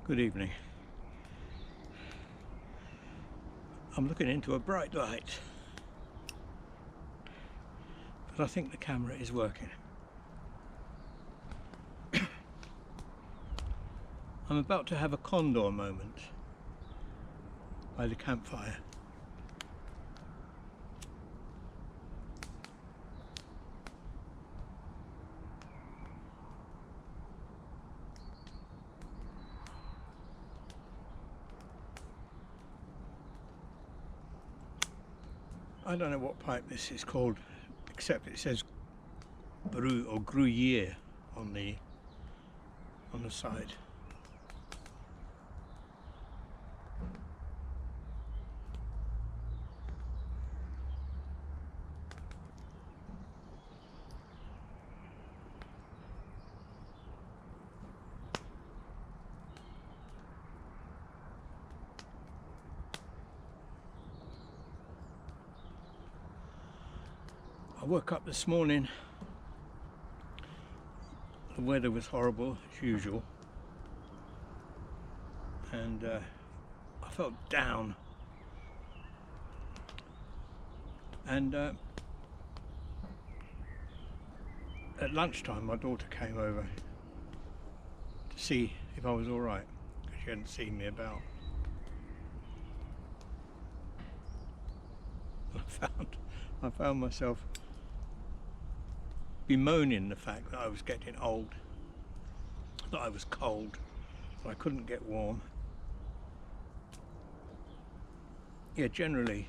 Good evening. I'm looking into a bright light, but I think the camera is working. I'm about to have a Condor moment by the campfire. I don't know what pipe this is called, except it says Bru or Gruyere on the side. I woke up this morning, the weather was horrible as usual, and I felt down, and at lunchtime my daughter came over to see if I was alright, because she hadn't seen me about. I found myself bemoaning the fact that I was getting old, that I was cold, that I couldn't get warm. Yeah, generally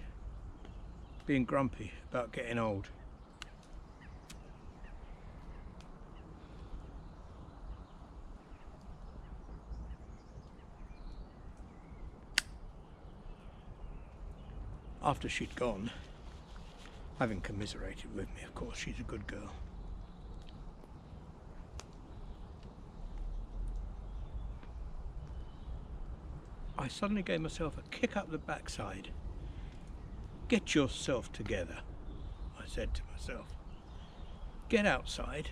being grumpy about getting old. After she'd gone, having commiserated with me, of course, she's a good girl, I suddenly gave myself a kick up the backside. Get yourself together, I said to myself. Get outside,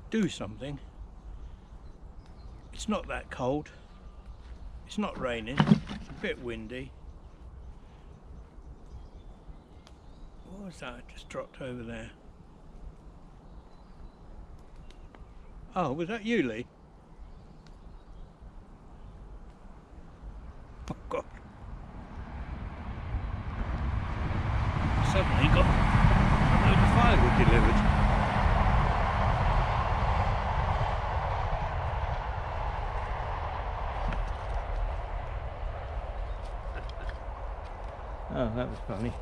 do something. It's not that cold, it's not raining, it's a bit windy. What was that? Just dropped over there. Oh, was that you, Lee? Oh God. Suddenly got a load of firewood delivered. Oh, that was funny.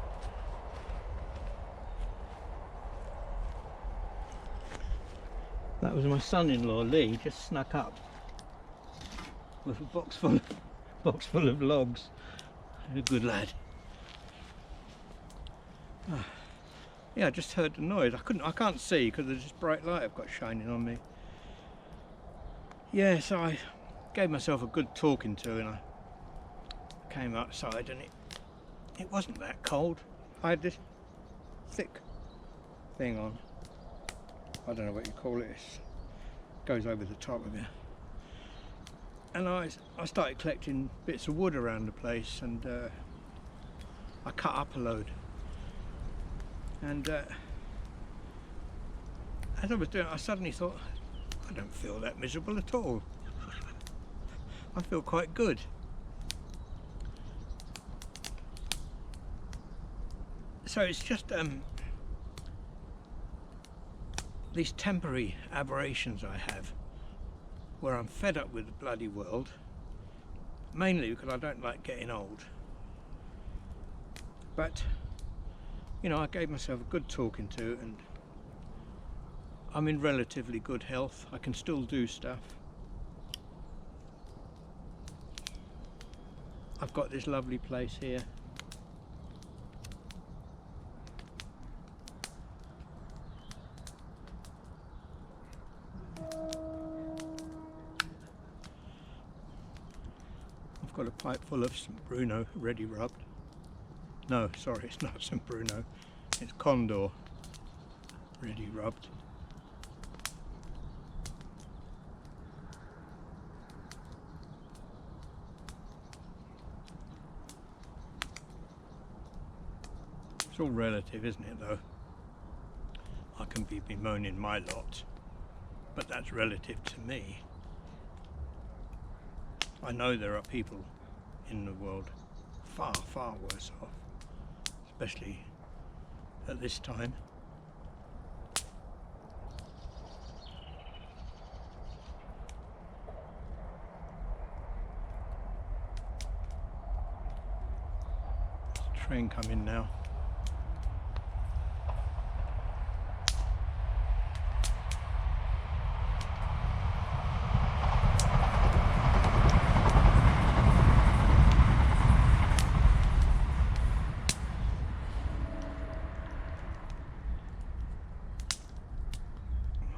That was my son-in-law, Lee, just snuck up with a box full of logs. A good lad. Yeah, I just heard the noise. I can't see because of this bright light I've got shining on me. Yeah, so I gave myself a good talking to, and I came outside, and it wasn't that cold. I had this thick thing on. I don't know what you call it. It goes over the top of you. And I started collecting bits of wood around the place, and I cut up a load. And as I was doing it, I suddenly thought, I don't feel that miserable at all. I feel quite good. So it's just these temporary aberrations I have, where I'm fed up with the bloody world, mainly because I don't like getting old. But, you know, I gave myself a good talking to, and I'm in relatively good health. I can still do stuff. I've got this lovely place here. I've got a pipe full of St. Bruno ready rubbed. No, sorry, it's not St. Bruno, it's Condor ready rubbed. all relative, isn't it, though? I can be bemoaning my lot, but that's relative to me. I know there are people in the world far, far worse off, especially at this time. There's a train coming now.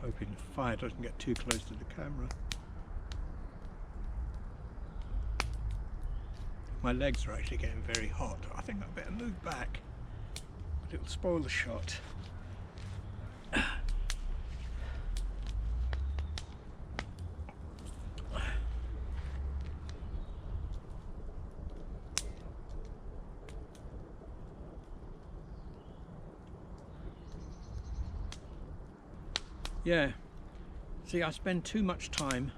Hoping the fire doesn't get too close to the camera. My legs are actually getting very hot. I think I better move back, but it'll spoil the shot. Yeah, see, I spend too much time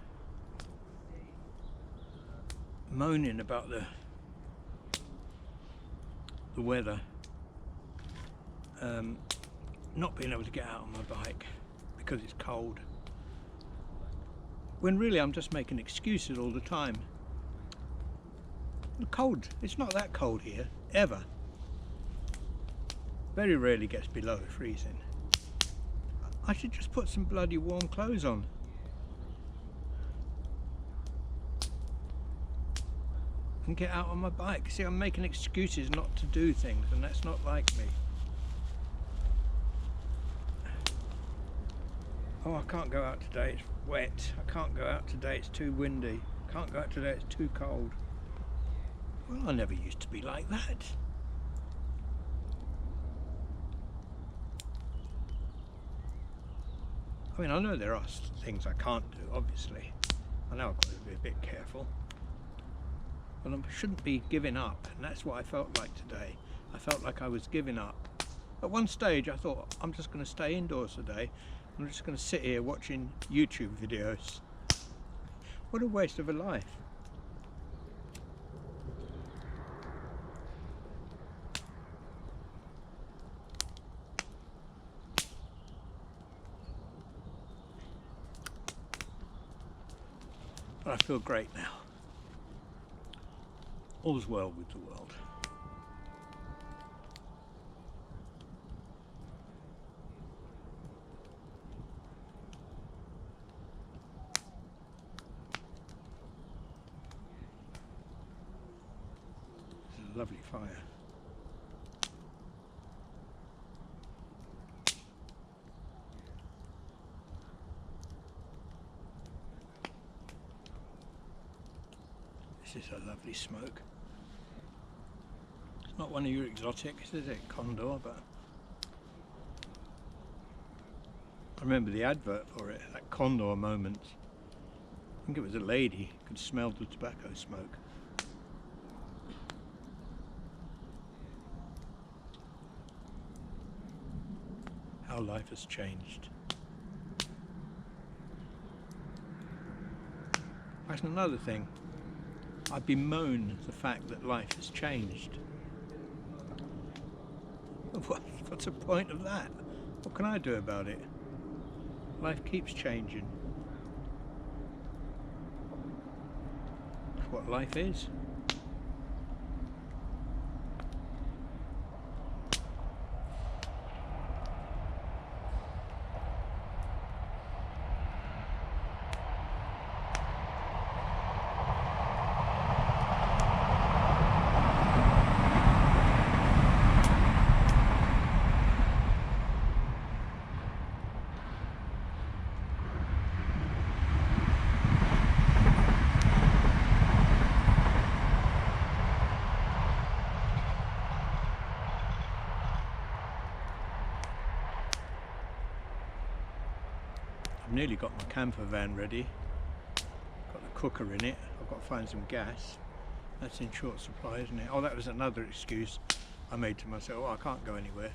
moaning about the weather, not being able to get out on my bike because it's cold, when really I'm just making excuses all the time. The cold, it's not that cold here, ever. Very rarely gets below freezing. I should just put some bloody warm clothes on. And get out on my bike. See, I'm making excuses not to do things, and that's not like me. Oh, I can't go out today, it's wet. I can't go out today, it's too windy. I can't go out today, it's too cold. Well, I never used to be like that. I mean, I know there are things I can't do, obviously. I know I've got to be a bit careful. But I shouldn't be giving up, and that's what I felt like today. I felt like I was giving up. At one stage I thought, I'm just going to stay indoors today. I'm just going to sit here watching YouTube videos. What a waste of a life. But I feel great now. All's well with the world. It's a lovely fire. This is a lovely smoke. It's not one of your exotics, is it, Condor? But I remember the advert for it, that Condor moment. I think it was a lady who could smell the tobacco smoke. How life has changed. That's another thing. I bemoan the fact that life has changed. What's the point of that? What can I do about it? Life keeps changing. That's what life is. I've nearly got my camper van ready. Got the cooker in it. I've got to find some gas. That's in short supply, isn't it? Oh, that was another excuse. I made to myself, oh, I can't go anywhere.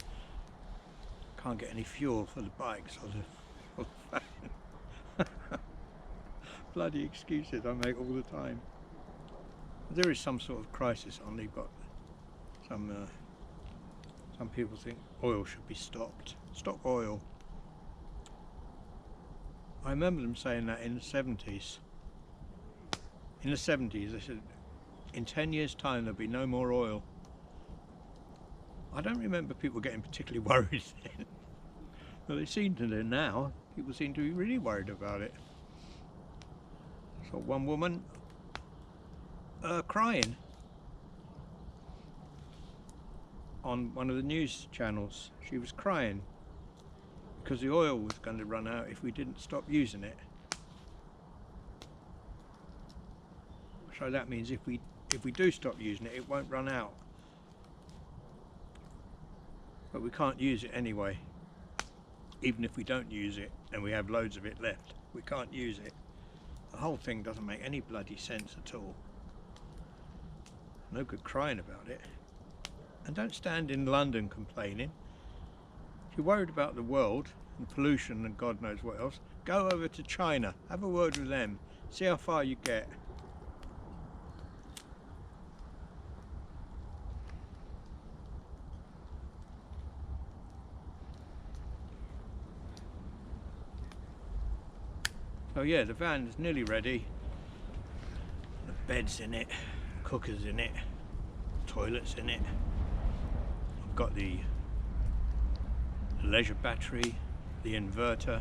Can't get any fuel for the bikes or the van. Bloody excuses I make all the time. There is some sort of crisis on. They've got some people think oil should be stopped. Stop oil. I remember them saying that in the 70s. In the 70s they said in 10 years time there'll be no more oil. I don't remember people getting particularly worried then. Well, they seem to do now. People seem to be really worried about it. So one woman crying on one of the news channels. She was crying because the oil was going to run out if we didn't stop using it. So that means if we do stop using it, it won't run out. But we can't use it anyway. Even if we don't use it and we have loads of it left, we can't use it. The whole thing doesn't make any bloody sense at all. No good crying about it. And don't stand in London complaining. If you're worried about the world and pollution and God knows what else, go over to China, have a word with them, see how far you get. So yeah, the van is nearly ready. The bed's in it, cooker's in it, toilet's in it. I've got the leisure battery, the inverter.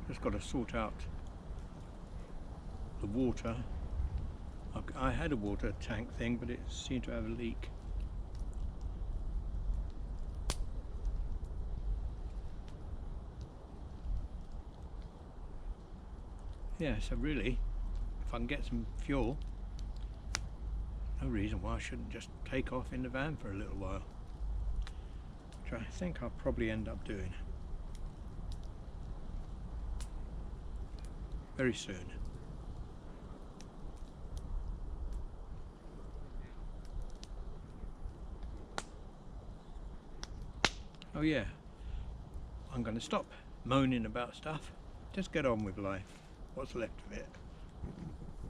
Just got to sort out the water. I had a water tank thing, but it seemed to have a leak. Yeah, so really, if I can get some fuel, no reason why I shouldn't just take off in the van for a little while. Which I think I'll probably end up doing very soon. Oh yeah, I'm going to stop moaning about stuff, just get on with life. What's left of it?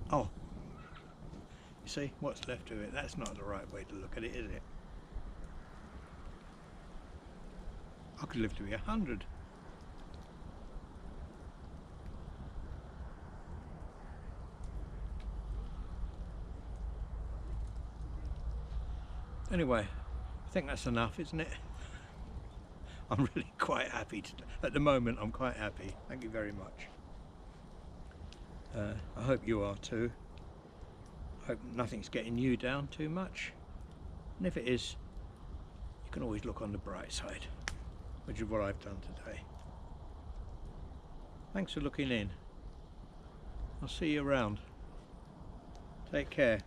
Oh, you see, what's left of it? That's not the right way to look at it, is it? I could live to be 100. Anyway, I think that's enough, isn't it? I'm really quite happy. At the moment, I'm quite happy. Thank you very much. I hope you are too. I hope nothing's getting you down too much. And if it is, you can always look on the bright side, which is what I've done today. Thanks for looking in. I'll see you around. Take care.